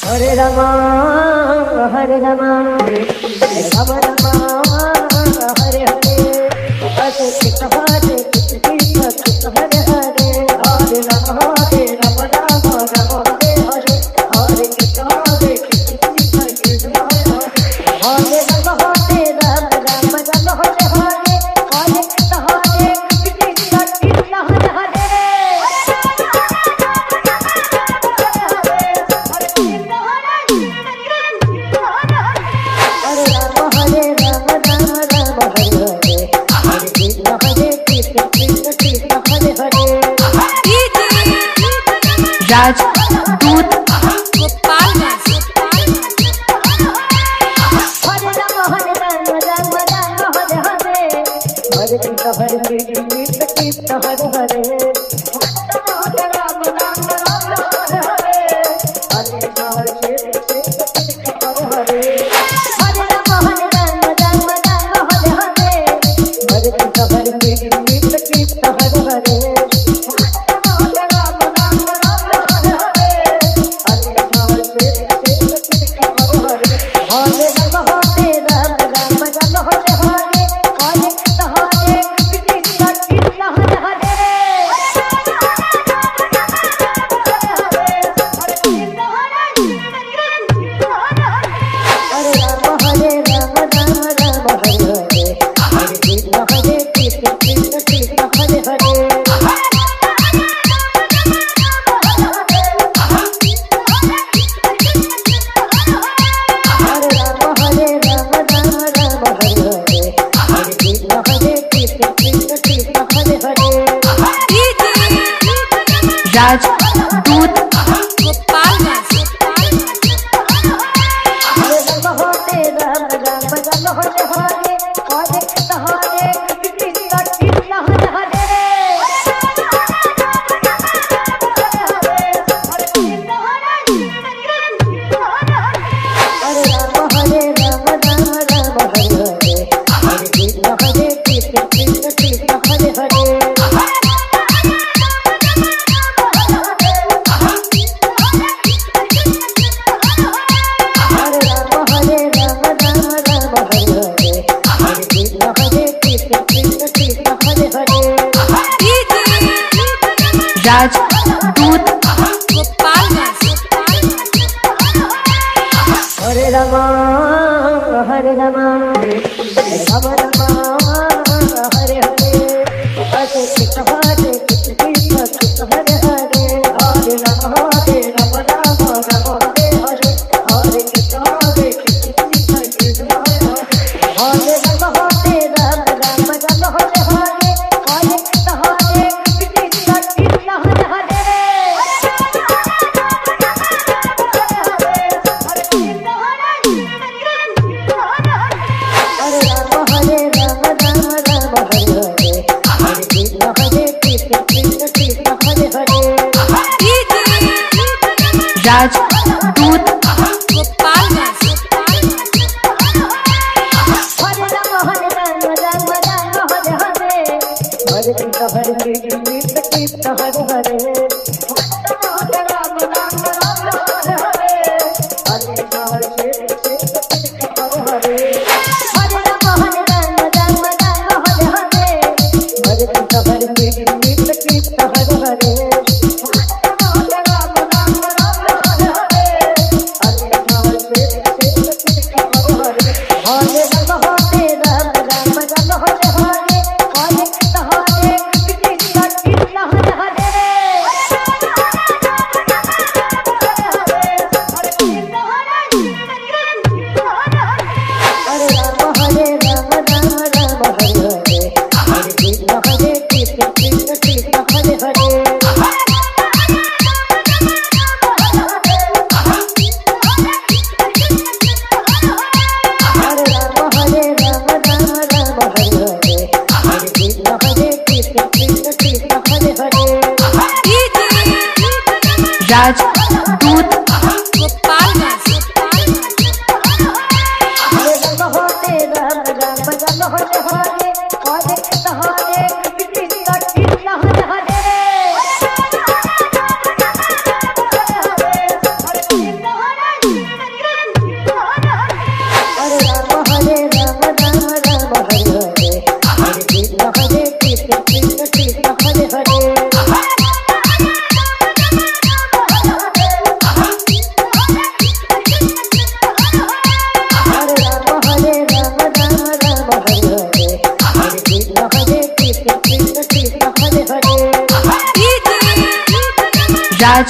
Hare Rama, Hare Rama, Rama Rama, Hare Hare, Hare Krishna, Hare Krishna, Krishna Hare Hare, Hare Rama, Rama Rama, Rama Hare Hare, Hare Krishna, Hare Krishna, Krishna Hare Hare, Hare Rama, Rama Rama, Rama Hare Hare, Hare Krishna, Hare Krishna, Krishna Hare Hare. राजदूत गोपालगंज। हरे राम राम राम राम हरे हरे, हरे कृष्ण कृष्ण कृष्ण हरे हरे, हरे राम राम राम हरे हरे, हरे कृष्ण हरे हरे, हरे राम राम राम हरे हरे, हरे कृष्ण कृष्ण हरे हरे। राजदूत गोपालगंज। हरे राम राम राम हरे हरे, हरे कृष्ण कृष्ण हरे हरे, हरे राम हरे राम राम राम हरे हरे, हरे कृष्ण कृष्ण कृष्ण हरे हरे। राजदूत गोपालगंज। हरे राम हरे राम, राम राम हरे हरे, हरे कृष्ण कृष्ण कृष्ण हरे हरे, हरे राम राम राम हरे हरे, हरे कृष्ण कृष्ण कृष्ण हरे हरे, हरे राम राम राम हरे हरे, हरे कृष्ण कृष्ण कृष्ण हरे हरे। हरे राम हरे राम राम राम हरे हरे, हरे कृष्ण कृष्ण कृष्ण हरे हरे। राजदूत गोपालगंज। हरे राम राम राम हरे हरे, हरे कृष्ण कृष्ण हरे हरे, हरे राम राम हरे हरे, हरे कृष्ण हरे हरे, हरे राम राम राम हरे हरे, हरे कृष्ण कृष्ण हरे हरे, हरे राम राम हरे हरे, हरे कृष्ण कृष्ण हरे हरे, हरे राम राम राम हरे हरे, हरे कृष्ण कृष्ण कृष्ण हरे हरे। हरे राम हरे राम राम हरे हरे, हरे कृष्ण कृष्ण कृष्ण हरे हरे, हरे राम हरे राम राम हरे हरे, हरे कृष्ण कृष्ण कृष्ण हरे हरे। राजदूत गोपालगंज। हरे राम राम राम हरे हरे, हरे Krishna Krishna Krishna Hare Hare, Krishna Hare Krishna Krishna Krishna Hare Hare Raj